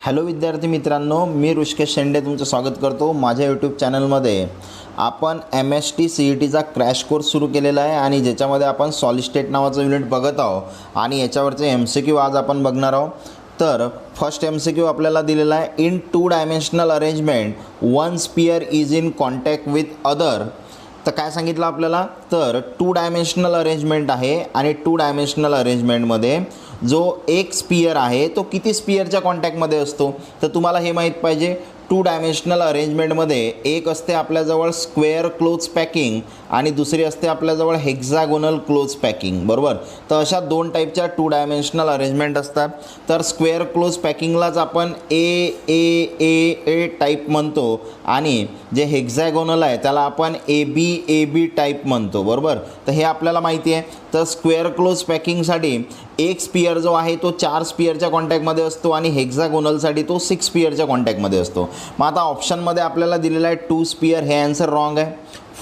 Hello विद्यार्थी मित्रांनो, मी ऋषिकेश शेंडे तुमचं स्वागत करतो माझ्या यूट्यूब चॅनलमध्ये. आपण MST CETचा क्रॅश कोर्स सुरू केलेला आहे आणि ज्याच्यामध्ये आपण सॉलिड स्टेट नावाचं युनिट बघत आहोत आणि याच्यावरचे MCQ आज आपण बघणार आहोत. तर फर्स्ट MCQ आपल्याला दिलेला आहे, in 2 dimensional arrangement one sphere is in contact with other. तर काय सांगितलं आपल्याला, तर 2 डायमेन्शनल अरेंजमेंट आहे आणि 2 डायमेन्शनल अरेंजमेंटमध्ये जो एक स्पियर आहे तो किती स्पियरच्या कॉन्टॅक्टमध्ये असतो. तर तुम्हाला हे माहीत पाहिजे, 2 डायमेन्शनल अरेंजमेंटमध्ये एक असते आपल्याजवळ स्क्वेअर क्लोज पॅकिंग आणि दुसरी असते आपल्याजवळ हेक्झागोनल क्लोज पॅकिंग, बरोबर. तर अशा 2 टाईपच्या 2 डायमेन्शनल अरेंजमेंट असतात. तर स्क्वेअर क्लोज पॅकिंगलाच आपण ए टाईप म्हणतो आणि जे हेक्झागोनल आहे त्याला आपण AB टाईप म्हणतो, बरोबर. तर हे आपल्याला माहिती आहे. तर स्क्वेअर क्लोज पॅकिंगसाठी एक स्पियर जो आहे तो 4 स्पियरच्या कॉन्टॅक्टमध्ये असतो आणि हेक्झागोनलसाठी तो 6 स्पियरच्या कॉन्टॅक्टमध्ये असतो. मग आता ऑप्शनमध्ये आपल्याला दिलेला आहे 2 स्पियर, हे आन्सर रॉंग आहे.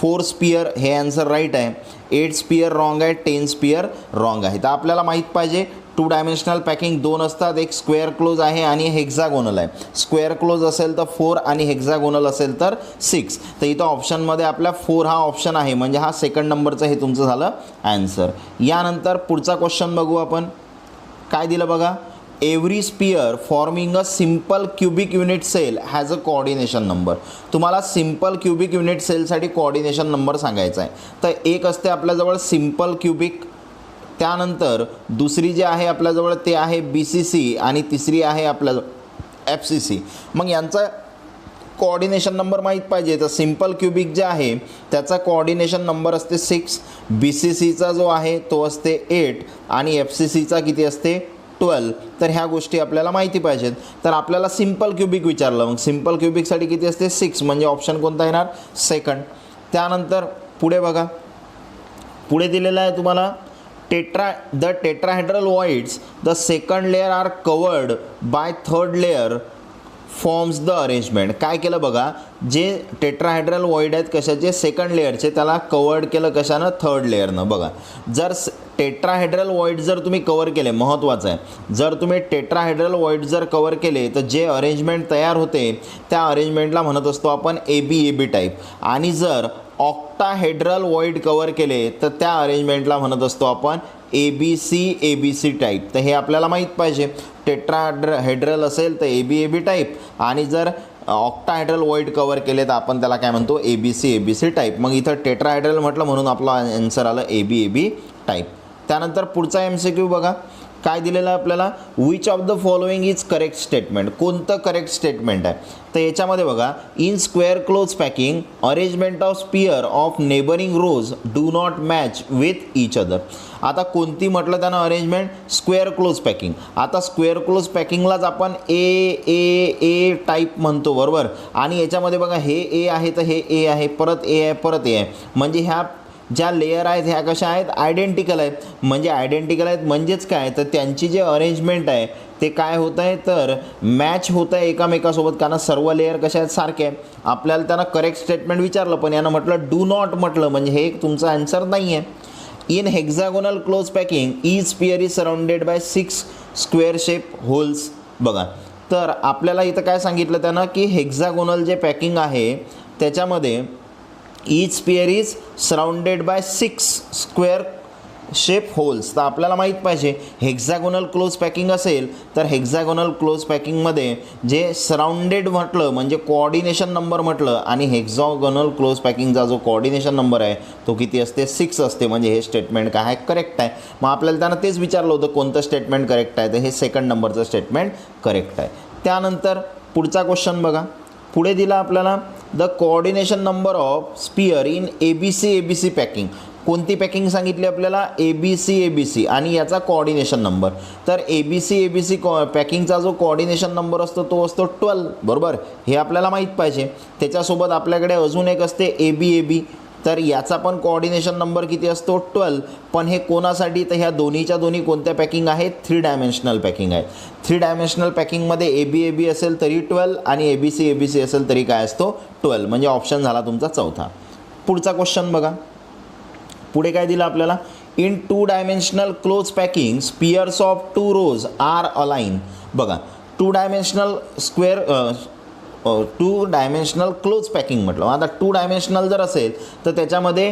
4 स्पियर हे आन्सर राईट आहे. 8 स्पियर रॉंग आहे. 10 स्पियर रॉंग आहे. तर आपल्याला माहीत पाहिजे 2 डायमेन्शनल पॅकिंग 2 असतात, एक स्क्वेअर क्लोज आहे आणि हेक्झागोनल आहे. स्क्वेअर क्लोज असेल तर 4 आणि हेक्झागोनल असेल तर 6. तर इथं ऑप्शनमध्ये आपल्या 4 हा ऑप्शन आहे, म्हणजे हा सेकंड नंबरचं हे तुमचं झालं आन्सर. यानंतर पुढचा क्वेश्चन बघू आपण. काय दिलं बघा, every sphere forming a simple cubic unit cell has a coordination number. तुम्हाला सिम्पल क्युबिक युनिट सेलसाठी कोऑर्डिनेशन नंबर सांगायचा आहे. तर एक असते आपल्याजवळ सिम्पल क्युबिक, त्यानंतर दुसरी जी आहे आपल्याजवळ ते आहे BCC आणि तिसरी आहे आपल्याजवळ FCC. मग यांचा कोऑर्डिनेशन नंबर माहीत पाहिजे. तर सिम्पल क्युबिक जे आहे त्याचा कोऑर्डिनेशन नंबर असते 6, BCCचा जो आहे तो असते 8 आणि FCCचा किती असते 12. तर ह्या गोष्टी आपल्याला माहिती पाहिजेत. तर आपल्याला सिम्पल क्युबिक विचारलं, मग सिम्पल क्युबिकसाठी किती असते 6, म्हणजे ऑप्शन कोणता येणार सेकंड. त्यानंतर पुढे बघा, पुढे दिलेलं आहे तुम्हाला the tetrahedral voids the second layer are covered by third layer forms the arrangement. काय केलं बघा, जे टेट्राहेड्रल वॉइड आहेत कशाचे, सेकंड लेअरचे, त्याला कवर्ड केलं कशानं, थर्ड लेअरनं. बघा, जर टेट्राहेड्रल वॉइड जर तुम्ही कवर केले, महत्त्वाचं आहे, जर तुम्ही टेट्राहेड्रल वॉइड जर कवर केले तर जे अरेंजमेंट तयार होते त्या अरेंजमेंटला म्हणत असतो आपण AB टाईप. आणि जर ऑक्टाहेड्रल वॉइड कवर केले तर त्या अरेंजमेंटला म्हणत असतो आपण ABC टाईप. तर हे आपल्याला माहीत पाहिजे. टेट्राहेड्रल असेल तर AB टाईप आणि जर ऑक्टाहेड्रल वॉइड कवर केले तर आपण त्याला काय म्हणतो ABC टाईप. मग इथं टेट्राहेड्रल म्हटलं म्हणून आपला आन्सर आलं AB टाईप. त्यानंतर पुढचा MCQ बघा, काय दिलेलं आहे आपल्याला, which of the following is correct statement. कोणतं करेक्ट स्टेटमेंट आहे. तर याच्यामध्ये बघा, in square close packing arrangement of sphere of neighbouring rows do not match with each other. आता कोणती म्हटलं त्यानं अरेंजमेंट, स्क्वेअर क्लोज पॅकिंग. आता स्क्वेअर क्लोज पॅकिंगलाच आपण ए टाईप म्हणतो, बरोबर. आणि याच्यामध्ये बघा, हे ए आहे तर हे ए आहे, परत ए आहे, परत ए आहे, म्हणजे ह्या ज्या लेयर आहेत ह्या कशा आहेत, आयडेंटिकल आहेत. म्हणजे आयडेंटिकल आहेत म्हणजेच काय, तर त्यांची जे अरेंजमेंट आहे ते काय होत आहे, तर मॅच होत आहे एकामेकासोबत, कारण सर्व लेयर कशा आहेत, सारखे आहे. आपल्याला त्यांना करेक्ट स्टेटमेंट विचारलं पण यानं म्हटलं डू नॉट म्हटलं, म्हणजे हे तुमचा आन्सर नाही आहे. In hexagonal close packing each sphere is surrounded by 6 square shape holes. बघा, तर आपल्याला इथं काय सांगितलं त्यानं की हेक्झागोनल जे पॅकिंग आहे त्याच्यामध्ये each sphere is surrounded by 6 square shape holes. तर आपल्याला माहीत पाहिजे हेक्झागोनल क्लोज पॅकिंग असेल तर हेक्झागोनल क्लोज पॅकिंगमध्ये जे सराउंडेड म्हटलं म्हणजे कोऑर्डिनेशन नंबर म्हटलं, आणि हेक्झागोनल क्लोज पॅकिंगचा जो कोऑर्डिनेशन नंबर आहे तो किती असते 6 असते, म्हणजे हे स्टेटमेंट काय आहे, करेक्ट आहे. मग आपल्याला त्यानं तेच विचारलं होतं कोणतं स्टेटमेंट करेक्ट आहे, तर हे सेकंड नंबरचं स्टेटमेंट करेक्ट आहे. त्यानंतर पुढचा क्वेश्चन बघा, पुढे दिला आपल्याला the coordination number of sphere in ABC packing. कोणती पॅकिंग सांगितली आपल्याला, ABC आणि याचा कोऑर्डिनेशन नंबर. तर ABC पॅकिंगचा जो कोऑर्डिनेशन नंबर असतो तो असतो 12, बरोबर. हे आपल्याला माहीत पाहिजे. त्याच्यासोबत आपल्याकडे अजून एक असते AB. तर याचा पण कोऑर्डिनेशन नंबर किती असतो 12. पण हे कोणासाठी, तर ह्या दोन्हीच्या दोन्ही कोणत्या पॅकिंग आहेत, 3 डायमेन्शनल पॅकिंग आहे. 3 डायमेन्शनल पॅकिंगमध्ये AB असेल तरी 12 आणि ABC असेल तरी काय असतो 12, म्हणजे ऑप्शन झाला तुमचा चौथा. पुढचा क्वेश्चन बघा, पुढे काय दिलं आपल्याला, in 2 dimensional close packing spheres of 2 rows are aligned. बघा, two dimensional square two dimensional close packing म्हटलं. आता टू डायमेन्शनल जर असेल तर त्याच्यामध्ये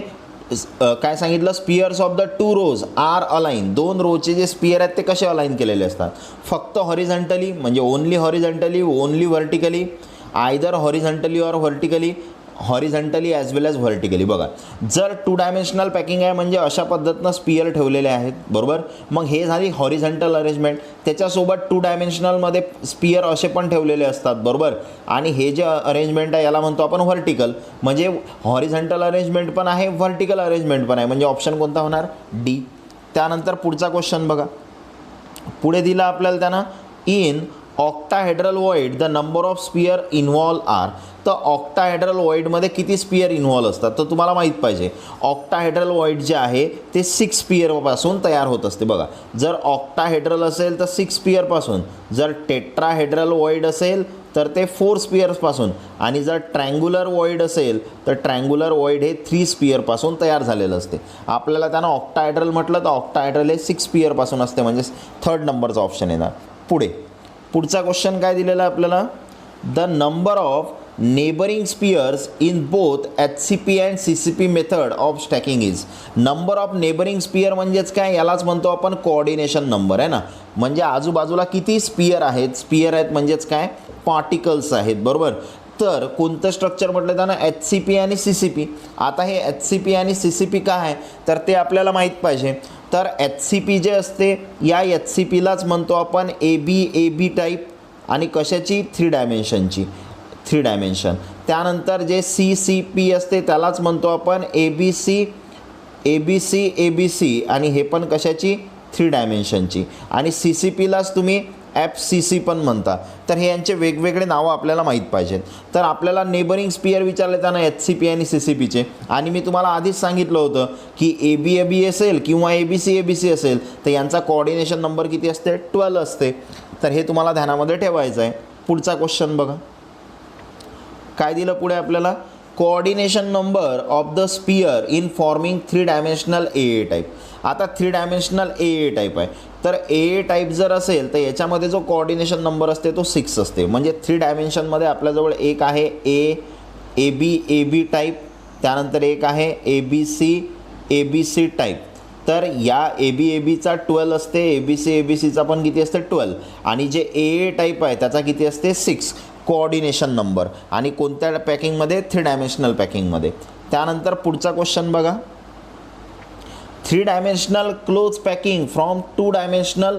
काय सांगितलं, spheres of the two rows are align. दोन रोचे जे स्पियर आहेत ते कसे अलाइन केलेले असतात, फक्त हॉरिझॉन्टली म्हणजे only horizontally, only vertically, either horizontally or vertically, horizontally as well as vertically. बघा, जर टू डायमेन्शनल पॅकिंग आहे म्हणजे अशा पद्धतीनं स्पियर ठेवलेले आहेत, बरोबर. मग हे झाली हॉरिझॉन्टल अरेंजमेंट. त्याच्यासोबत टू डायमेन्शनलमध्ये स्पियर असे पण ठेवलेले असतात, बरोबर. आणि हे जे अरेंजमेंट आहे याला म्हणतो आपण व्हर्टिकल. म्हणजे हॉरिझॉन्टल अरेंजमेंट पण आहे, व्हर्टिकल अरेंजमेंट पण आहे. म्हणजे ऑप्शन कोणता होणार, डी. त्यानंतर पुढचा क्वेश्चन बघा, पुढे दिला आपल्याला त्यानं, in octahedral void the number of sphere involve are. तर ऑक्टाहेड्रल वॉइडमध्ये किती स्पियर इन्व्हॉल्व असतात तर तुम्हाला माहीत पाहिजे. ऑक्टाहेड्रल वॉइड जे आहे ते 6 स्पियरपासून तयार होत असते. बघा, जर ऑक्टाहेड्रल असेल तर 6 स्पियरपासून, जर टेट्राहेड्रल वॉइड असेल तर ते 4 स्पियर्सपासून, आणि जर ट्रँग्युलर वॉइड असेल तर ट्रँग्युलर वॉइड हे 3 स्पियरपासून तयार झालेलं असते. आपल्याला त्यानं ऑक्टाहेड्रल म्हटलं तर ऑक्टाहेड्रल हे 6 स्पियरपासून असते, म्हणजे 3rd नंबरचा ऑप्शन येणार. पुढचा क्वेश्चन काय दिलेला आहे आपल्याला, the number of neighbouring spheres in both HCP and CCP method of stacking is. Number of neighbouring sphere म्हणजेच काय, यालाच म्हणतो आपण कोऑर्डिनेशन नंबर आहे ना. म्हणजे आजूबाजूला किती स्पियर आहेत, स्पियर आहेत म्हणजेच काय, पार्टिकल्स आहेत, बरोबर. तर कोणतं स्ट्रक्चर म्हटलं त्यानं, HCP आणि CCP. आता हे HCP आणि CCP काय आहे तर ते आपल्याला माहीत पाहिजे. तर HCP जे असते या HCPलाच म्हणतो आपण AB टाईप, आणि कशाची, 3 डायमेन्शनची, 3 डायमेन्शन. त्यानंतर जे CCP असते त्यालाच म्हणतो आपण ABC, आणि हे पण कशाची, 3 डायमेन्शनची. आणि CCPलाच तुम्ही FCC पण म्हणता. तर हे यांचे वेगवेगळे नावं आपल्याला माहीत पाहिजेत. तर आपल्याला नेबरिंग स्पियर विचारले त्यांना HCP आणि CCPचे, आणि मी तुम्हाला आधीच सांगितलं होतं की AB असेल किंवा ABC असेल तर यांचा कोऑर्डिनेशन नंबर किती असते, 12 असते. तर हे तुम्हाला ध्यानामध्ये ठेवायचं आहे. पुढचा क्वेश्चन बघा, काय दिलं पुढे आपल्याला, coordination number of the sphere in forming 3 dimensional AA type. आता 3 डायमेन्शनल AA टाईप आहे, तर AA टाईप जर असेल तर याच्यामध्ये जो कोऑर्डिनेशन नंबर असते तो 6 असते. म्हणजे 3 डायमेन्शनमध्ये आपल्याजवळ एक आहे AB टाईप, त्यानंतर एक आहे ABC टाईप. तर या ABचा 12 असते, ABCचा पण किती असते, 12. आणि जे AA टाईप आहे त्याचा किती असते, 6 कोऑर्डिनेशन नंबर. आणि कोणत्या पॅकिंगमध्ये, 3 डायमेन्शनल पॅकिंगमध्ये. त्यानंतर पुढचा क्वेश्चन बघा, 3 dimensional close packing from 2 dimensional,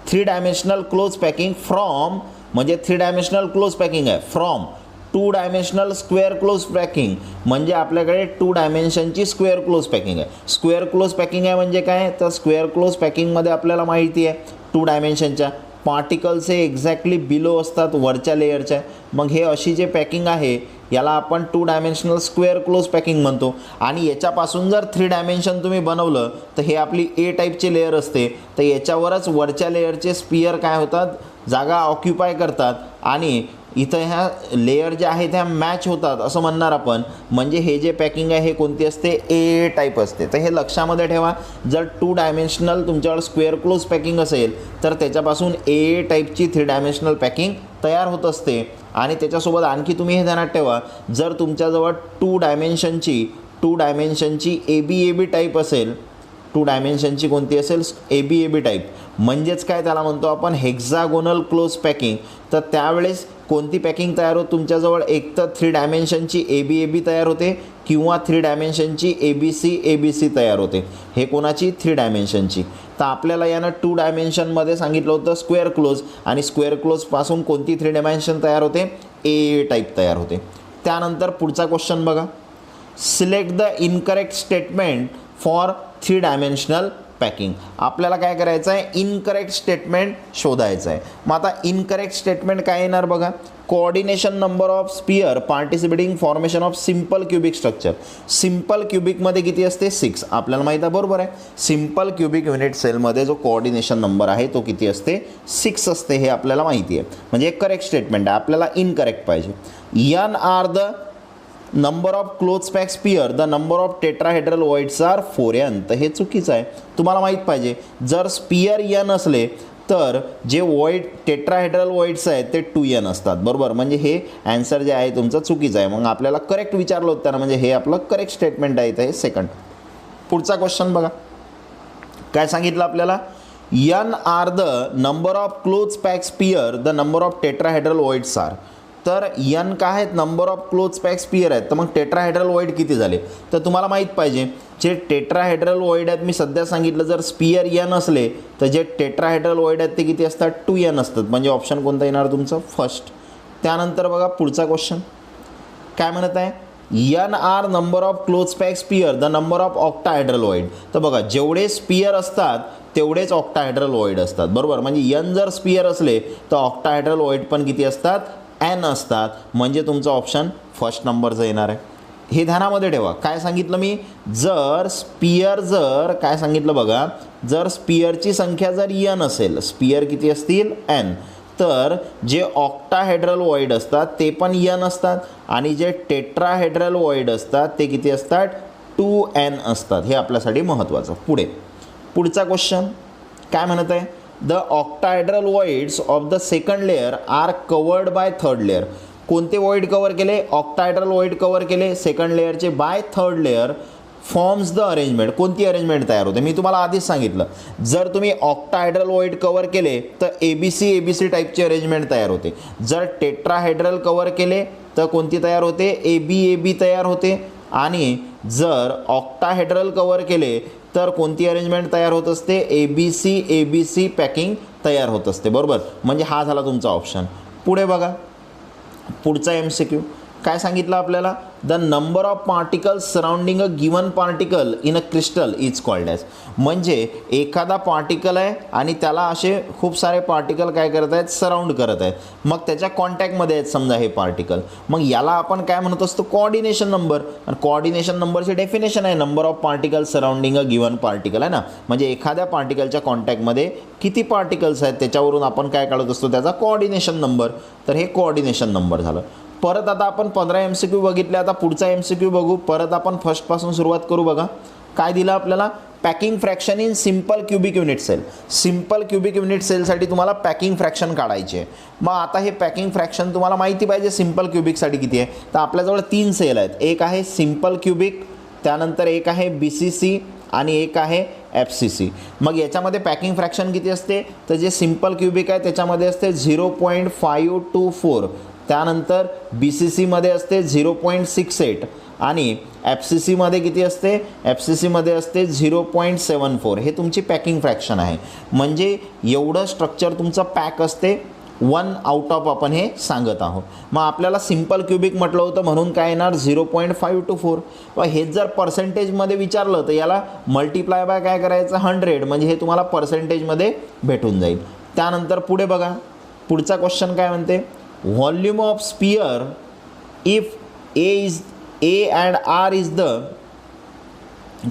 3 dimensional close packing from, म्हणजे 3 डायमेन्शनल क्लोज पॅकिंग आहे, from 2 dimensional square close packing. म्हणजे आपल्याकडे 2 डायमेन्शनची स्क्वेअर क्लोज पॅकिंग आहे. स्क्वेअर क्लोज पॅकिंग आहे म्हणजे काय, तर स्क्वेअर क्लोज पॅकिंगमध्ये आपल्याला माहिती आहे 2 डायमेन्शनच्या पार्टिकल्स हे एक्झॅक्टली बिलो असतात, वरच्या लेअरच्या. मग हे अशी जे पॅकिंग आहे याला आपण 2 डायमेन्शनल स्क्वेअर क्लोज पॅकिंग म्हणतो. आणि याच्यापासून जर 3 डायमेन्शन तुम्ही बनवलं तर हे आपली A टाईपचे लेअर असते, तर याच्यावरच वरच्या लेअरचे स्पियर काय होतात, जागा ऑक्युपाय करतात, आणि इथं ह्या लेअर ज्या आहेत ह्या मॅच होतात असं म्हणणार आपण. म्हणजे हे जे पॅकिंग आहे हे कोणती असते, AA टाईप असते. तर हे लक्षामध्ये ठेवा, जर 2 डायमेन्शनल तुमच्याकडे स्क्वेअर क्लोज पॅकिंग असेल तर त्याच्यापासून AA टाईपची 3 डायमेन्शनल पॅकिंग तयार होत असते. आणि त्याच्यासोबत आणखी तुम्ही हे ध्यानात ठेवा, जर तुमच्याजवळ 2 डायमेन्शनची AB टाईप असेल, 2 डायमेन्शनची कोणती असेल, AB टाईप, म्हणजेच काय त्याला म्हणतो आपण हेक्झागोनल क्लोज पॅकिंग. तर त्यावेळेस कोणती पॅकिंग तयार होते तुमच्याजवळ, एक तर 3 डायमेन्शनची AB तयार होते किंवा 3 डायमेन्शनची ABC तयार होते. हे कोणाची, 3 डायमेन्शनची. तर आपल्याला यानं 2 डायमेन्शनमध्ये सांगितलं होतं स्क्वेअर क्लोज, आणि स्क्वेअर क्लोजपासून कोणती 3 डायमेन्शन तयार होते, AA टाईप तयार होते. त्यानंतर पुढचा क्वेश्चन बघा, select the incorrect statement for 3 dimensional packing. आपल्याला काय करायचं आहे, इनकरेक्ट स्टेटमेंट शोधायचं आहे. मग आता इनकरेक्ट स्टेटमेंट काय येणार बघा, coordination number of sphere participating formation of simple cubic structure. Simple क्युबिकमध्ये किती असते, 6. आपल्याला माहीत आहे, बरोबर आहे. सिम्पल क्युबिक युनिट सेलमध्ये जो कोऑर्डिनेशन नंबर आहे तो किती असते, 6 असते. हे आपल्याला माहिती आहे. म्हणजे एक करेक्ट स्टेटमेंट आहे, आपल्याला इनकरेक्ट पाहिजे. N are the number of close pack sphere, the number of tetrahedral voids are 4n. तर हे चुकीचं आहे, तुम्हाला माहीत पाहिजे. जर स्पियर N असले तर जे वॉइड टेट्राहेड्रल वॉइड्स आहेत ते 2n असतात, बरोबर. म्हणजे हे ॲन्सर जे आहे तुमचं चुकीचं आहे. मग आपल्याला करेक्ट विचारलं होतं त्यानं, म्हणजे हे आपलं करेक्ट स्टेटमेंट आहे. हे सेकंड. पुढचा क्वेश्चन बघा काय सांगितलं आपल्याला. n are the number of close pack sphere the number of tetrahedral voids are. तर n काय आहेत, number of close pack sphere आहेत. तर मग टेट्राहेड्रल वॉइड किती झाले, तर तुम्हाला माहीत पाहिजे जे टेट्राहेड्रल वॉइड आहेत मी सध्या सांगितलं, जर स्पियर n असले तर जे टेट्राहेड्रल वॉइड आहेत ते किती असतात, 2n असतात. म्हणजे ऑप्शन कोणता येणार तुमचं, फर्स्ट. त्यानंतर बघा पुढचा क्वेश्चन काय म्हणत आहे, n are number of close pack sphere the number of octahedral void. तर बघा जेवढे स्पियर असतात तेवढेच ऑक्टाहेड्रल वॉइड असतात, बरोबर. म्हणजे n जर स्पियर असले तर ऑक्टाहेड्रल वॉइड पण किती असतात, n असतात. म्हणजे तुमचा ऑप्शन फर्स्ट नंबरचं येणार आहे. हे ध्यानामध्ये ठेवा. काय सांगितलं मी, जर स्पियर जर काय सांगितलं बघा, जर स्पियरची संख्या जर n असेल, स्पियर किती असतील n, तर जे ऑक्टाहेड्रल वॉइड असतात ते पण n असतात आणि जे टेट्राहेड्रल वॉइड असतात ते किती असतात, 2n असतात. हे आपल्यासाठी महत्त्वाचं. पुढचा क्वेश्चन काय म्हणत आहे, the octahedral voids of the second layer are covered by third layer. कोणते वॉइड कवर केले, ऑक्टाहेड्रल वॉइड कवर केले सेकंड लेअरचे by third layer forms the arrangement. कोणती अरेंजमेंट तयार होते, मी तुम्हाला आधीच सांगितलं, जर तुम्ही ऑक्टाहेड्रल वॉइड कवर केले तर ABC टाईपची अरेंजमेंट तयार होते. जर टेट्राहेड्रल कवर केले तर कोणती तयार होते, AB तयार होते. आणि जर ऑक्टाहेड्रल कवर केले तर कोणती अरेंजमेंट तयार होत असते, ABC पॅकिंग तयार होत असते, बरोबर. म्हणजे हा झाला तुमचा ऑप्शन. पुढे बघा पुढचा MCQ काय सांगितलं आपल्याला, the number of particles surrounding a given particle in a crystal is called as. म्हणजे एखादा पार्टिकल आहे आणि त्याला असे खूप सारे पार्टिकल काय करत आहेत, सराउंड करत आहेत. मग त्याच्या कॉन्टॅक्टमध्ये आहेत समजा हे पार्टिकल, मग याला आपण काय म्हणत असतो, कोऑर्डिनेशन नंबर. आणि कोऑर्डिनेशन नंबरची डेफिनेशन आहे number of particle surrounding a given particle, आहे ना. म्हणजे एखाद्या पार्टिकलच्या कॉन्टॅक्टमध्ये किती पार्टिकल्स आहेत त्याच्यावरून आपण काय काढत असतो, त्याचा कोऑर्डिनेशन नंबर. तर हे कोऑर्डिनेशन नंबर झालं. परत आता आपण 15 MCQ बघितले. आता पुढचा MCQ बघू. परत आपण फर्स्टपासून सुरुवात करू. बघा काय दिलं आपल्याला, packing fraction in simple cubic unit cell. Simple cubic unit सेलसाठी तुम्हाला पॅकिंग फ्रॅक्शन काढायचे आहे. मग आता हे पॅकिंग फ्रॅक्शन तुम्हाला माहिती पाहिजे सिम्पल क्युबिकसाठी किती आहे. तर आपल्याजवळ 3 सेल आहेत. एक आहे सिम्पल क्युबिक, त्यानंतर एक आहे BCC आणि एक आहे FCC. मग याच्यामध्ये पॅकिंग फ्रॅक्शन किती असते, तर जे सिम्पल क्युबिक आहे त्याच्यामध्ये असते 0.524, त्यानंतर BCCमध्ये असते 0.68 आणि FCCमध्ये किती असते, FCCमध्ये असते 0.74. हे तुमची पॅकिंग फ्रॅक्शन आहे. म्हणजे एवढं स्ट्रक्चर तुमचं पॅक असते 1 आउट ऑफ आपण हे सांगत आहोत. मग आपल्याला सिम्पल क्युबिक म्हटलं होतं म्हणून काय येणार 0.524. व हे जर पर्सेंटेजमध्ये विचारलं तर याला मल्टिप्लाय बाय काय करायचं 100, म्हणजे हे तुम्हाला पर्सेंटेजमध्ये भेटून जाईल. त्यानंतर पुढे बघा पुढचा क्वेश्चन काय म्हणते, volume of sphere if A and R is the,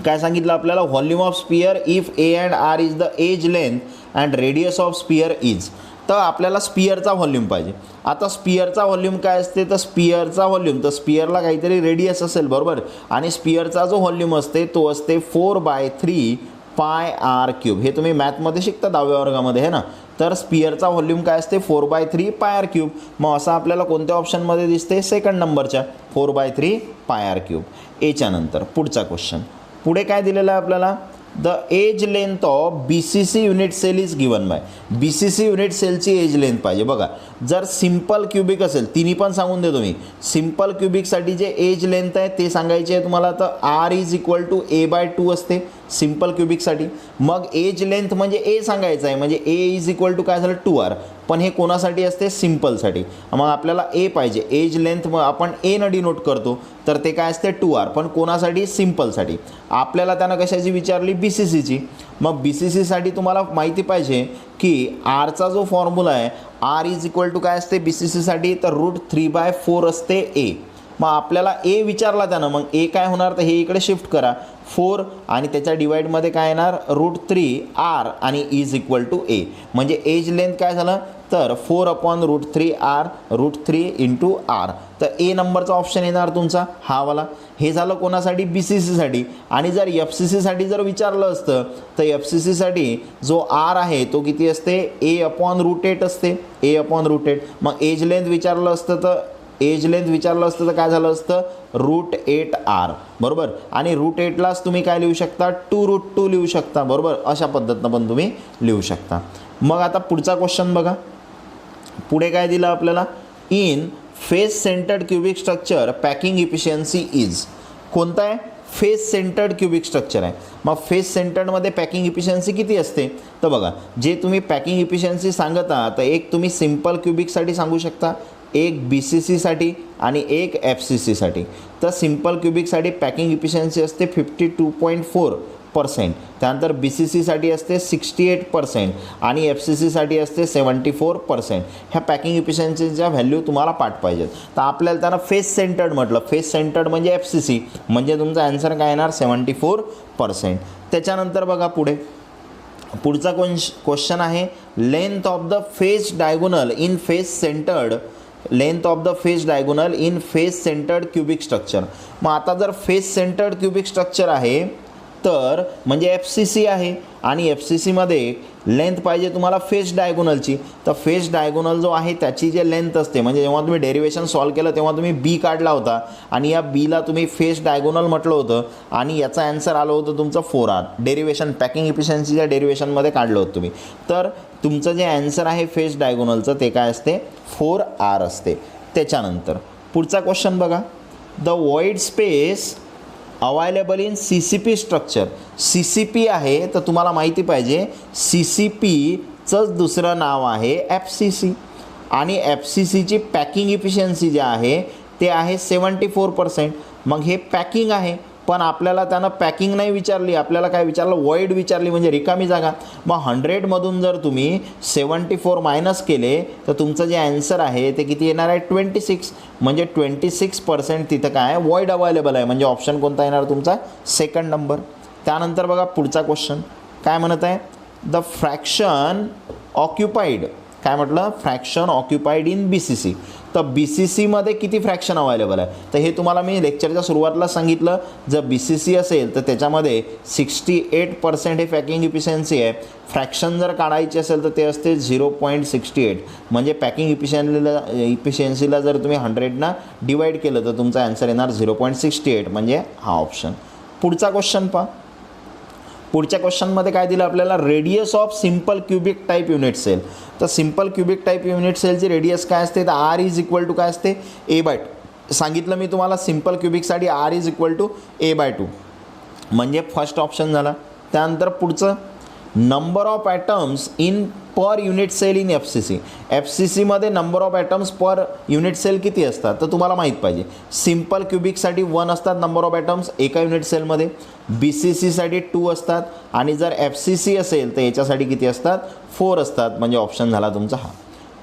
काय सांगितलं आपल्याला, volume of sphere if A and R is the edge length and radius of sphere is. तर आपल्याला स्पियरचा व्हॉल्यूम पाहिजे. आता स्पियरचा व्हॉल्यूम काय असते, तर स्पियरचा व्हॉल्यूम, तर स्पियरला काहीतरी रेडियस असेल, बरोबर. आणि स्पियरचा जो व्हॉल्यूम असते तो असते 4/3 πr³. हे तुम्ही मॅथमध्ये शिकता 10व्या वर्गामध्ये, आहे ना. तर स्पियरचा व्हॉल्यूम काय असते 4/3 πr³. मग असं आपल्याला कोणत्या ऑप्शनमध्ये दिसते, सेकंड नंबरच्या 4/3 πr³. एच्या नंतर पुढचा क्वेश्चन पुढे काय दिलेलं आहे आपल्याला, the edge length of BCC unit cell is given by. BCC unit सेलची एज लेंथ पाहिजे. बघा जर सिम्पल क्युबिक असेल, तिन्ही पण सांगून देतो मी, सिम्पल क्युबिकसाठी जे एज लेंथ आहे ते सांगायचे आहे तुम्हाला, तर R = A/2 असते सिम्पल क्युबिकसाठी. मग एज लेंथ म्हणजे A सांगायचं आहे, म्हणजे A काय झालं 2R. पण हे कोणासाठी असते, सिम्पलसाठी. मग आपल्याला A पाहिजे. एज लेंथ मग आपण A न डिनोट करतो, तर ते काय असते 2R. पण कोणासाठी, सिम्पलसाठी. आपल्याला त्यानं कशाची विचारली, BCCची. मग BCCसाठी तुम्हाला माहिती पाहिजे की Rचा जो फॉर्म्युला आहे, R काय असते BCCसाठी, तर √3/4 असते A. मग आपल्याला A विचारला त्यानं, मग A काय होणार, तर हे इकडे शिफ्ट करा 4 आणि त्याच्या डिवाइडमध्ये काय येणार √3R आणि A. म्हणजे एज लेंथ काय झालं तर 4/√3r√3 तर ए नंबरचा ऑप्शन येणार तुमचा हा वाला. हे झालं कोणासाठी? BCCसाठी. आणि जर FCCसाठी जर विचारलं असतं तर FCCसाठी जो R आहे तो किती असते? a/√8 असते. a/√8. मग एज लेंथ विचारलं असतं तर काय झालं असतं? √8r बरोबर. आणि √8लाच तुम्ही काय लिहू शकता? 2√2 लिहू शकता बरोबर. अशा पद्धतीनं पण तुम्ही लिहू शकता. मग आता पुढचा क्वेश्चन बघा. पुढे काय दिलं आपल्याला? In face centred cubic structure packing efficiency is. कोणता आहे? फेस सेंटर्ड क्यूबिक स्ट्रक्चर आहे. मग फेस सेंटर्डमध्ये पॅकिंग इफिशियन्सी किती असते? तर बघा, जे तुम्ही पॅकिंग इफिशियन्सी सांगत आहात तर एक तुम्ही सिम्पल क्यूबिकसाठी सांगू शकता, एक BCCसाठी आणि एक FCCसाठी. तर सिम्पल क्यूबिकसाठी पॅकिंग इफिशियन्सी असते 52.4%. त्यानंतर BCCसाठी असते 68% आणि FCCसाठी असते 74%. ह्या पॅकिंग इफिशियन्सीच्या व्हॅल्यू तुम्हाला पाठ पाहिजेत. तर आपल्याला त्यांना फेस सेंटर्ड म्हटलं. फेस सेंटर्ड म्हणजे FCC, म्हणजे तुमचा आन्सर काय येणार? 74%. त्याच्यानंतर बघा पुढचा क्वेश्चन आहे length of the face diagonal in face centred cubic structure. मग आता जर फेस सेंटर्ड क्यूबिक स्ट्रक्चर आहे तर म्हणजे FCC आहे आणि FCCमध्ये लेंथ पाहिजे तुम्हाला फेस डायगोनलची. तर फेस डायगोनल जो आहे त्याची जे लेंथ असते, म्हणजे जेव्हा तुम्ही डेरिवेशन सॉल्व केलं तेव्हा तुम्ही B काढला होता आणि या Bला तुम्ही फेस डायगोनल म्हटलं होतं आणि याचं आन्सर आलं होतं तुमचं 4r. डेरिवेशन पॅकिंग इफिशियन्सीच्या डेरिवेशनमध्ये काढलं होतं तुम्ही. तर तुमचं जे आन्सर आहे फेस डायगोनलचं ते काय असते? 4r असते. त्याच्यानंतर पुढचा क्वेश्चन बघा. The void space available in CCP structure. CCP आहे तर तुम्हाला माहिती पाहिजे CCPचंच दुसरं नाव आहे FCC आणि FCCची पॅकिंग इफिशियन्सी जे आहे ते आहे 74%. मग हे पॅकिंग आहे पण आपल्याला त्यानं पॅकिंग नाही विचारली, आपल्याला काय विचारलं? वॉइड विचारली, म्हणजे रिकामी जागा. मग 100मधून जर तुम्ही 74 मायनस केले तर तुमचं जे आन्सर आहे ते किती येणार आहे? 26. म्हणजे 26% तिथं काय आहे? वॉइड अवेलेबल आहे. म्हणजे ऑप्शन कोणता येणार तुमचा? Second number. त्यानंतर बघा पुढचा क्वेश्चन काय म्हणत आहे? The fraction occupied. काय म्हटलं? Fraction occupied in BCC. तर BCCमध्ये किती फ्रॅक्शन अवेलेबल आहे? तर हे तुम्हाला मी लेक्चरच्या सुरुवातीला सांगितलं. जर BCC असेल तर त्याच्यामध्ये 68% हे पॅकिंग इफिशियन्सी आहे. फ्रॅक्शन जर काढायची असेल तर ते असते 0.68. म्हणजे पॅकिंग इफिशियन्सीला जर तुम्ही 100 डिवाईड केलं तर तुमचा आन्सर येणार 0.68, म्हणजे हा ऑप्शन. पुढचा क्वेश्चन पहा. पुढच्या क्वेश्चनमध्ये काय दिलं आपल्याला? Radius of simple cubic type unit cell. तर सिम्पल क्यूबिक टाईप युनिट सेलची रेडियस काय असते? तर R इज इक्वल टू काय असते? a/2. सांगितलं मी तुम्हाला सिम्पल क्यूबिकसाठी R is equal to a/2, म्हणजे फर्स्ट ऑप्शन झाला. त्यानंतर पुढचं number of atoms in per unit cell in FCC. FCCमध्ये number of atoms per unit cell किती असतात? तर तुम्हाला माहीत पाहिजे. सिम्पल क्यूबिकसाठी 1 असतात नंबर ऑफ ॲटम्स एका युनिट सेलमध्ये. BCCसाठी 2 असतात आणि जर FCC असेल तर याच्यासाठी किती असतात? 4 असतात. म्हणजे ऑप्शन झाला तुमचा हा.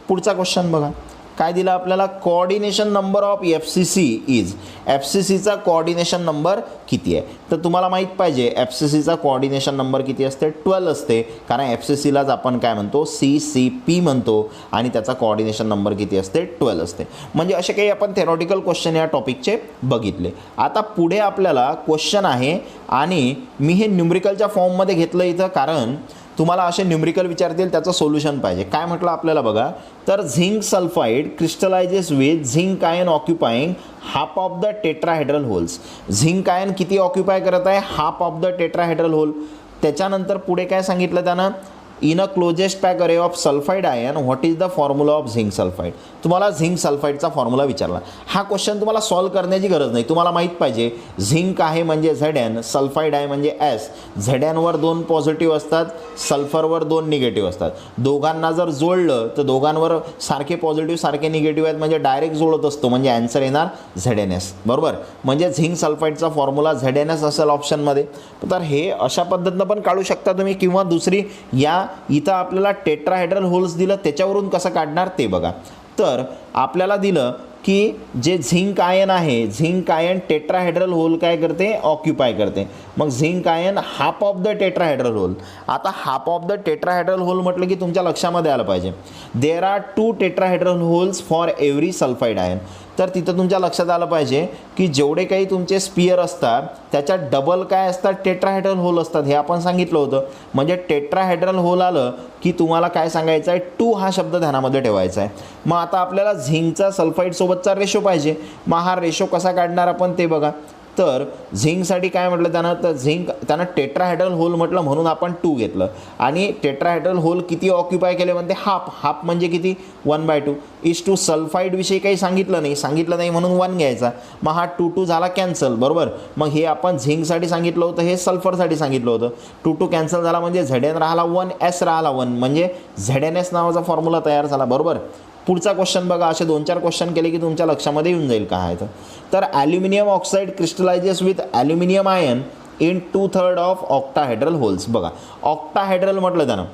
पुढचा क्वेश्चन बघा. काय दिलं आपल्याला? Coordination number of FCC is. FCCचा कोऑर्डिनेशन नंबर किती आहे? तर तुम्हाला माहीत पाहिजे FCCचा कोऑर्डिनेशन नंबर किती असते? 12 असते. कारण FCCलाच आपण काय म्हणतो? CCP म्हणतो आणि त्याचा कोऑर्डिनेशन नंबर किती असते? 12 असते. म्हणजे असे काही आपण थेरॉटिकल क्वेश्चन या टॉपिकचे बघितले. आता पुढे आपल्याला क्वेश्चन आहे आणि मी हे न्यूमरिकलच्या फॉर्ममध्ये घेतलं इथं, कारण तुम्हाला असे न्यूमरिकल विचारतील त्याचं सोल्युशन पाहिजे. काय म्हटलं आपल्याला बघा. तर zinc sulphide crystallises with zinc ion occupying half of the tetrahedral holes. Zinc ion किती ऑक्युपाय करत आहे? Half of the tetrahedral hole. त्याच्यानंतर पुढे काय सांगितलं त्यानं? In a closest packed array of sulphide ion what is the formula of zinc sulphide. तुम्हाला zinc सल्फाईडचा फॉर्म्युला विचारला. हा क्वेश्चन तुम्हाला सॉल्व करण्याची गरज नाही. तुम्हाला माहीत पाहिजे झिंक आहे म्हणजे Zn, सल्फाईड आहे म्हणजे S. Znवर 2 पॉझिटिव्ह असतात, सल्फरवर 2 निगेटिव्ह असतात. दोघांना जर जोडलं तर दोघांवर सारखे पॉझिटिव्ह सारखे निगेटिव्ह आहेत, म्हणजे डायरेक्ट जोडत असतो, म्हणजे आन्सर येणार ZnS बरोबर. म्हणजे झिंक सल्फाईडचा फॉर्म्युला ZnS असेल ऑप्शनमध्ये. तर हे अशा पद्धतीनं पण काढू शकता तुम्ही, किंवा दुसरी या इथं आपल्याला टेट्राहेड्रल होल्स दिलं त्याच्यावरून कसं काढणार ते बघा. तर आपल्याला दिलं की जे झिंक आयन आहे, झिंक आयन टेट्राहेड्रल होल काय करते, ऑक्युपाय करते. मग zinc ion half of the tetrahedral hole. आता half of the tetrahedral hole म्हटलं की तुमच्या लक्षामध्ये आलं पाहिजे there are 2 tetrahedral holes for every sulphide ion. तर तिथं तुमच्या लक्षात आलं पाहिजे की जेवढे काही तुमचे स्पियर असतात त्याच्यात डबल काय असतात, टेट्राहेड्रल होल असतात. हे आपण सांगितलं होतं. म्हणजे टेट्राहेड्रल होल आलं की तुम्हाला काय सांगायचं आहे, 2 हा शब्द ध्यानामध्ये ठेवायचा आहे. मग आता आपल्याला झिंकचा सल्फाईडसोबतचा रेशो पाहिजे. मग हा रेशो कसा काढणार आपण ते बघा. तर झिंकसाठी काय म्हटलं त्यानं, तर झिंक त्यानं टेट्राहेड्रल होल म्हटलं म्हणून आपण 2 घेतलं. आणि टेट्राहेड्रल होल किती ऑक्युपाय केले म्हणते, हाफ. हाफ म्हणजे किती, 1/2. इज टू सल्फाईडविषयी काही सांगितलं नाही म्हणून 1 घ्यायचा. मग हा 2 झाला कॅन्सल, बरोबर. मग हे आपण झिंकसाठी सांगितलं होतं, हे सल्फरसाठी सांगितलं होतं. 2 कॅन्सल झाला म्हणजे झेडएन राहिला 1, एस राहिला 1, म्हणजे ZnS नावाचा फॉर्म्युला तयार झाला, बरोबर. पुढचा क्वेश्चन बघा. असे 2-4 क्वेश्चन केले की तुमच्या लक्षामध्ये येऊन जाईल काय आहे. तर aluminium oxide crystallises with aluminium ion in 2/3 of octahedral holes. बघा ऑक्टाहेड्रल म्हटलं त्यानं,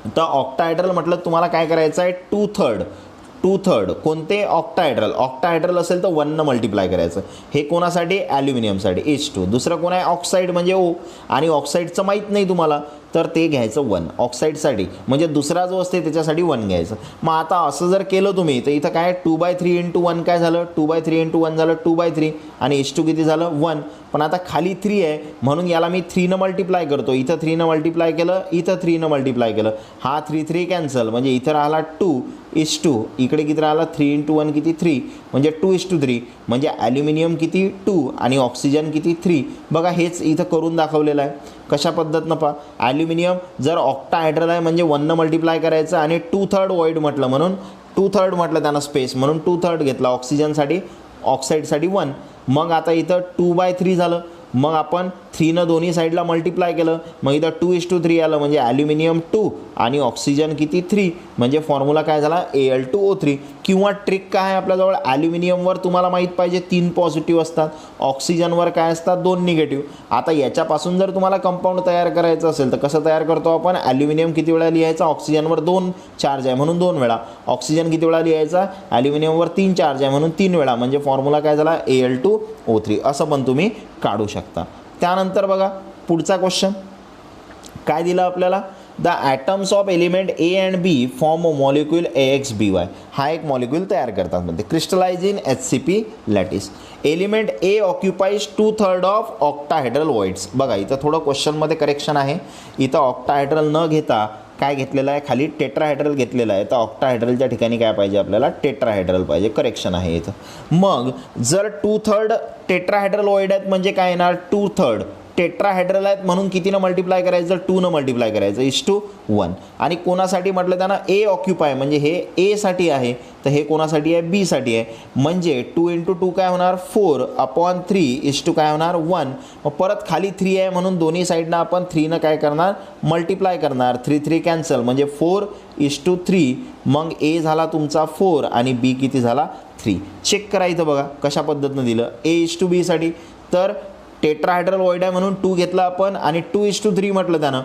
तर ऑक्टाहेड्रल म्हटलं तुम्हाला काय करायचं आहे, 2/3 कोणते, ऑक्टाहेड्रल असेल तर 1 मल्टिप्लाय करायचं. हे कोणासाठी, ॲल्युमिनियमसाठी, H2. दुसरं कोण आहे, ऑक्साईड म्हणजे O. आणि ऑक्साईडचं माहीत नाही तुम्हाला तर ते घ्यायचं 1 ऑक्साईडसाठी. म्हणजे दुसरा जो असते त्याच्यासाठी 1 घ्यायचं. मग आता असं जर केलं तुम्ही तर इथं काय 2/3 × 1 काय झालं, 2/3 × 1 झालं 2/3. आणि H2 किती झालं, 1. पण आता खाली 3 आहे म्हणून याला मी 3 मल्टिप्लाय करतो. इथं 3 मल्टिप्लाय केलं, इथं 3 मल्टिप्लाय केलं. हा 3 कॅन्सल म्हणजे इथं राहिला 2 H2. इकडे किती राहिला, 3 × 1 किती, 3. म्हणजे 2:3. म्हणजे ॲल्युमिनियम किती, 2 आणि ऑक्सिजन किती, 3. बघा हेच इथं करून दाखवलेलं आहे. कशा पद्धतीनं पहा, ॲल्युमिनियम जर ऑक्टाहेड्रल आहे म्हणजे 1 मल्टिप्लाय करायचं आणि 2/3 वॉइड म्हटलं म्हणून 2/3 म्हटलं त्यानं स्पेस म्हणून 2/3 घेतला. ऑक्सिजनसाठी, ऑक्साईडसाठी 1. मग आता इथं 2/3 झालं. मग आपण 3 दोन्ही साईडला मल्टिप्लाय केलं. मग इथं 2:3 आलं म्हणजे ॲल्युमिनियम 2 आणि ऑक्सिजन किती, 3. म्हणजे फॉर्म्युला काय झाला, Al2O3. किंवा ट्रिक काय आहे आपल्याजवळ, ॲल्युमिनियमवर तुम्हाला माहीत पाहिजे 3 पॉझिटिव्ह असतात, ऑक्सिजनवर काय असतात 2 निगेटिव्ह. आता याच्यापासून जर तुम्हाला कंपाऊंड तयार करायचं असेल तर कसं तयार करतो आपण, ॲल्युमिनियम किती वेळा लिहायचा, ऑक्सिजनवर 2 चार्ज आहे म्हणून 2 वेळा. ऑक्सिजन किती वेळा लिहायचा, ॲल्युमिनियमवर 3 चार्ज आहे म्हणून 3 वेळा. म्हणजे फॉर्म्युला काय झाला, Al2O3. असं पण तुम्ही काढू शकता. त्यानंतर बघा पुढचा क्वेश्चन काय दिलं आपल्याला, the atoms of element A and B form a molecule AXBY. हा एक मॉलिक्यूल तयार करतात म्हणते, crystallise in HCP lattice. Element A occupies 2/3 of octahedral voids. बघा इथं थोडं क्वेश्चनमध्ये करेक्शन आहे. इथं ऑक्टाहेड्रल न घेता काय घेतलेलं आहे, खाली टेट्राहेड्रल घेतलेलं आहे. तर ऑक्टाहेड्रलच्या ठिकाणी काय पाहिजे आपल्याला, टेट्राहेड्रल पाहिजे. करेक्शन आहे इथं. मग जर 2/3 टेट्राहेड्रल वॉइड आहेत म्हणजे काय येणार, 2/3 टेट्राहेड्रल आहेत म्हणून कितीनं मल्टिप्लाय करायचं, 2 मल्टिप्लाय करायचं, H2 1. आणि कोणासाठी म्हटलं त्यांना, A ऑक्युपाय म्हणजे हे A साठी आहे तर हे कोणासाठी आहे, B साठी आहे. म्हणजे 2 × 2 काय होणार, 4/3 H2 काय होणार, 1. मग परत खाली 3 आहे म्हणून दोन्ही साईडनं आपण 3नं काय करणार, मल्टिप्लाय करणार. 3 कॅन्सल म्हणजे 4:3. मग A झाला तुमचा 4 आणि B किती झाला, 3. चेक करा इथं बघा कशा पद्धतीनं दिलं, A:B साठी. तर टेट्राहेड्रल वॉइड आहे म्हणून 2 घेतला आपण आणि 2:3 म्हटलं त्यानं,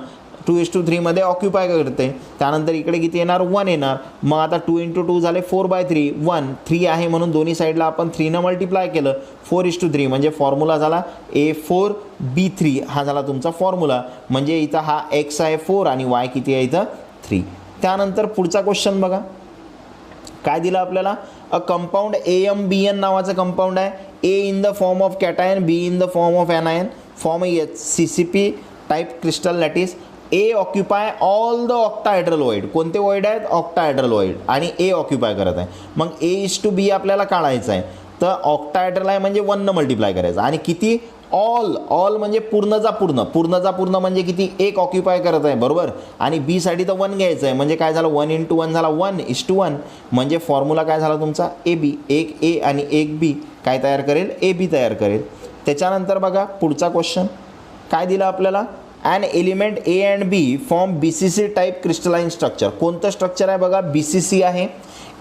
2:3 मध्ये ऑक्युपाय करते. त्यानंतर इकडे किती येणार, 1 येणार. मग आता 2 × 2 झाले 4/3, 1. 3 आहे म्हणून दोन्ही साईडला आपण 3नं मल्टिप्लाय केलं, 4:3. म्हणजे फॉर्म्युला झाला A4B3. हा झाला तुमचा फॉर्म्युला. म्हणजे इथं हा X आहे 4 आणि Y किती आहे इथं, 3. त्यानंतर पुढचा क्वेश्चन बघा काय दिलं आपल्याला, अ कंपाऊंड AmBn नावाचं कंपाऊंड आहे. A in the form of cation, B in the form of anion, form CCP type crystal lattice. A occupy all the octahedral void. कोणते वॉइड आहेत, ऑक्टाहेड्रल वॉइड. आणि A occupy करत आहे. मग A:B आपल्याला काढायचं आहे. तर ऑक्टाहेड्रल आहे म्हणजे 1 मल्टिप्लाय करायचं. आणि किती, ऑल म्हणजे पूर्णचा पूर्ण म्हणजे किती, 1 ऑक्युपाय करत आहे, बरोबर. आणि B साठी तर 1 घ्यायचं आहे. म्हणजे काय झालं, 1 × 1 झाला 1:1. म्हणजे फॉर्म्युला काय झाला तुमचा, AB. एक A आणि एक B काय तयार करेल, AB तयार करेल. त्याच्यानंतर बघा पुढचा क्वेश्चन काय दिला आपल्याला, an element A and B form BCC type crystalline structure. कोणतं स्ट्रक्चर आहे बघा, BCC आहे.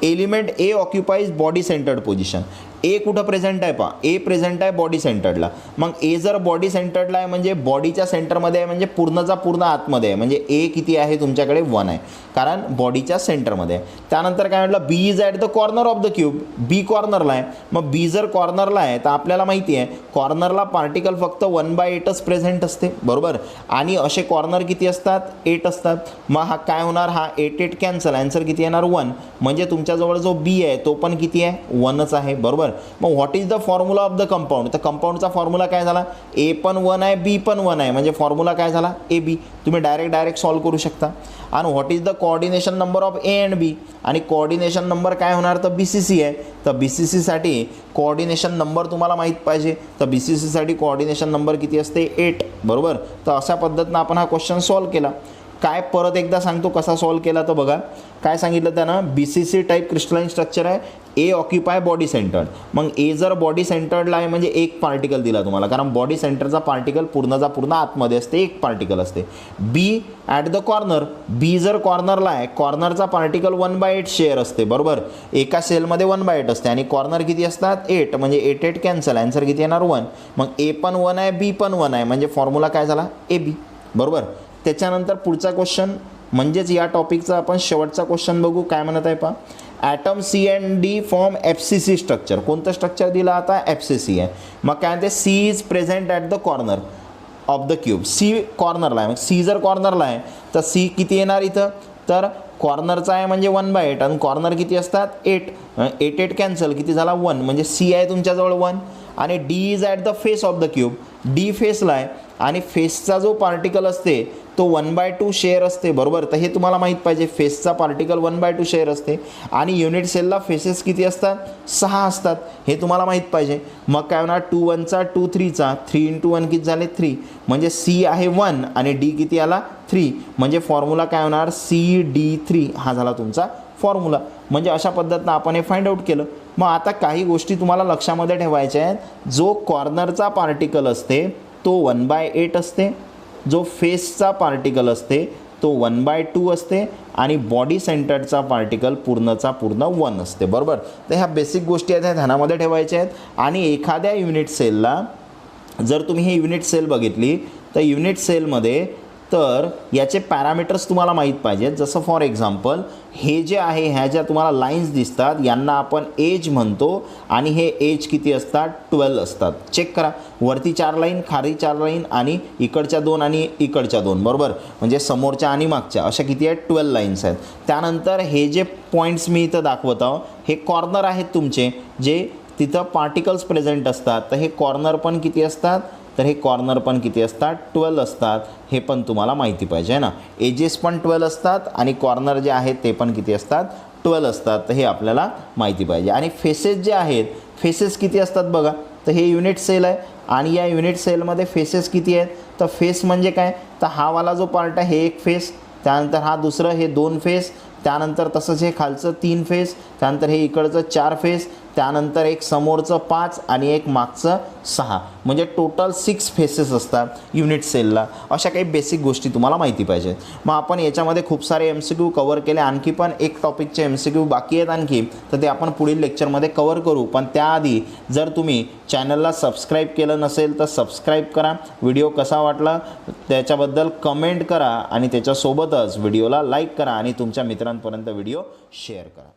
Element A occupies body centred position. A कुठं प्रेझेंट आहे पहा, A प्रेझेंट आहे बॉडी सेंटर्डला. मग A जर बॉडी सेंटर्डला आहे म्हणजे बॉडीच्या सेंटरमध्ये आहे म्हणजे पूर्णचा पूर्ण आतमध्ये आहे. म्हणजे A किती आहे तुमच्याकडे, 1 आहे. कारण बॉडीच्या सेंटरमध्ये आहे. त्यानंतर काय म्हटलं, B is at the corner of the cube. B कॉर्नरला आहे. मग बी जर कॉर्नरला आहे तर आपल्याला माहिती आहे कॉर्नरला पार्टिकल फक्त 1/8च प्रेझेंट असते, बरोबर. आणि असे कॉर्नर किती असतात, 8 असतात. मग हा काय होणार, हा 8 कॅन्सल, आन्सर किती येणार 1. म्हणजे तुमच्याजवळ जो बी आहे तो पण किती आहे, 1च आहे, बरोबर. मग what is the formula of the compound. तर कंपाऊंडचा फॉर्म्युला काय झाला, ए पण 1 आहे, बी पण 1 आहे, म्हणजे फॉर्म्युला काय झाला, ए बी. तुम्ही डायरेक्ट सॉल्व्ह करू शकता. आणि what is the coordination number of A and B. आणि कोऑर्डिनेशन नंबर काय होणार, तर BCC आहे. तर BCCसाठी कोऑर्डिनेशन नंबर तुम्हाला माहीत पाहिजे. तर BCCसाठी कोऑर्डिनेशन नंबर किती असते, 8, बरोबर. तर अशा पद्धतीनं आपण हा क्वेश्चन सॉल्व्ह केला. काय परत एकदा सांगतो कसा सॉल्व्ह केला. तर बघा काय सांगितलं त्यानं, BCC टाईप क्रिस्टलाइन स्ट्रक्चर आहे, ए ऑक्युपाय बॉडी सेंटर्ड. मग ए जर बॉडी सेंटर्डला आहे म्हणजे एक पार्टिकल दिला तुम्हाला, कारण बॉडी सेंटरचा पार्टिकल पूर्णचा पूर्ण आतमध्ये असते, एक पार्टिकल असते. Be at the corner. बी जर कॉर्नरला आहे, कॉर्नरचा पार्टिकल 1/8 शेअर असते, बरोबर. एका सेलमध्ये 1/8 असते आणि कॉर्नर किती असतात, 8, म्हणजे 8 कॅन्सल, आन्सर किती येणार 1. मग ए पण 1 आहे, बी पण 1 आहे, म्हणजे फॉर्म्युला काय झाला, ए बी, बरोबर. त्याच्यानंतर पुढचा क्वेश्चन म्हणजेच या टॉपिकचा आपण शेवटचा क्वेश्चन बघू. काय म्हणत आहे पहा, atom C and D form FCC structure. कोणतं स्ट्रक्चर दिलं आता, FCC आहे. मग काय म्हणते, C is present at the corner of the cube. C कॉर्नरला आहे, मग सी जर कॉर्नरला आहे तर सी किती येणार इथं, तर कॉर्नरचा आहे म्हणजे 1/8 आणि कॉर्नर किती असतात, 8 कॅन्सल, किती झाला 1, म्हणजे सी आहे तुमच्याजवळ 1. आणि D is at the face of the cube. D फेसला आहे आणि फेसचा जो पार्टिकल असते तो 1/2 शेअर असते, बरोबर. तर हे तुम्हाला माहीत पाहिजे, फेसचा पार्टिकल 1/2 शेअर असते. आणि युनिट सेलला फेसेस किती असतात, 6 असतात, हे तुम्हाला माहीत पाहिजे. मग काय होणार, 2 1 2 3 3 × 1 किती झाले 3, म्हणजे सी आहे 1 आणि डी किती आला 3, म्हणजे फॉर्म्युला काय होणार, CD3. हा झाला तुमचा फॉर्म्युला. म्हणजे अशा पद्धतीनं आपण हे फाइंड आउट केलं. मग आता काही गोष्टी तुम्हाला लक्षामध्ये ठेवायच्या आहेत. जो कॉर्नरचा पार्टिकल असते तो 1/8 असते, जो फेसचा पार्टिकल असते तो 1/2 असते आणि बॉडी सेंटरचा पार्टिकल पूर्णचा पूर्ण 1 असते, बरोबर. तर ह्या बेसिक गोष्टी आहेत, ह्या ध्यानामध्ये ठेवायच्या आहेत. आणि एखाद्या युनिट सेलला जर तुम्ही हे युनिट सेल बघितली तर युनिट सेलमध्ये तर याचे पॅरामीटर्स तुम्हाला माहीत पाहिजेत. जसं फॉर एक्झाम्पल हे जे आहे, ह्या ज्या तुम्हाला लाईन्स दिसतात यांना आपण एज म्हणतो आणि हे एज किती असतात, 12 असतात. चेक करा, वरती 4 लाईन, खाली 4 लाईन आणि इकडच्या 2 आणि इकडच्या 2, बरोबर. म्हणजे समोरच्या आणि मागच्या अशा किती आहेत, 12 लाईन्स आहेत. त्यानंतर हे जे पॉईंट्स मी इथं दाखवत आहो हे कॉर्नर आहेत तुमचे, जे तिथं पार्टिकल्स प्रेझेंट असतात. तर हे कॉर्नर पण किती असतात, तर हे कॉर्नर पण किती असतात, 12 असतात. हे पण तुम्हाला माहिती पाहिजे ना. एजेस पण 12 असतात आणि कॉर्नर जे आहेत ते पण किती असतात, 12 असतात. तर हे आपल्याला माहिती पाहिजे. आणि फेसेस जे आहेत, फेसेस किती असतात बघा. तर हे युनिट सेल आहे आणि या युनिट सेलमध्ये फेसेस किती आहेत, तर फेस म्हणजे काय, तर हा वाला जो पार्ट आहे हे एक फेस, त्यानंतर हा दुसरं हे 2 फेस, त्यानंतर तसंच हे खालचं 3 फेस, त्यानंतर हे इकडचं 4 फेस, त्यानंतर एक समोरचं 5 आणि एक मागचं 6, म्हणजे टोटल 6 फेसेस असतात युनिट सेलला. अशा काही बेसिक गोष्टी तुम्हाला माहिती पाहिजेत. मग आपण याच्यामध्ये खूप सारे MCQ कवर केले. आणखी पण एक टॉपिकचे MCQ बाकी आहेत आणखी, तर ते आपण पुढील लेक्चरमध्ये कवर करू. पण त्याआधी जर तुम्ही चॅनलला सबस्क्राईब केलं नसेल तर सबस्क्राईब करा. व्हिडिओ कसा वाटला त्याच्याबद्दल कमेंट करा आणि त्याच्यासोबतच व्हिडिओला लाईक करा आणि तुमच्या मित्रांपर्यंत व्हिडिओ शेअर करा.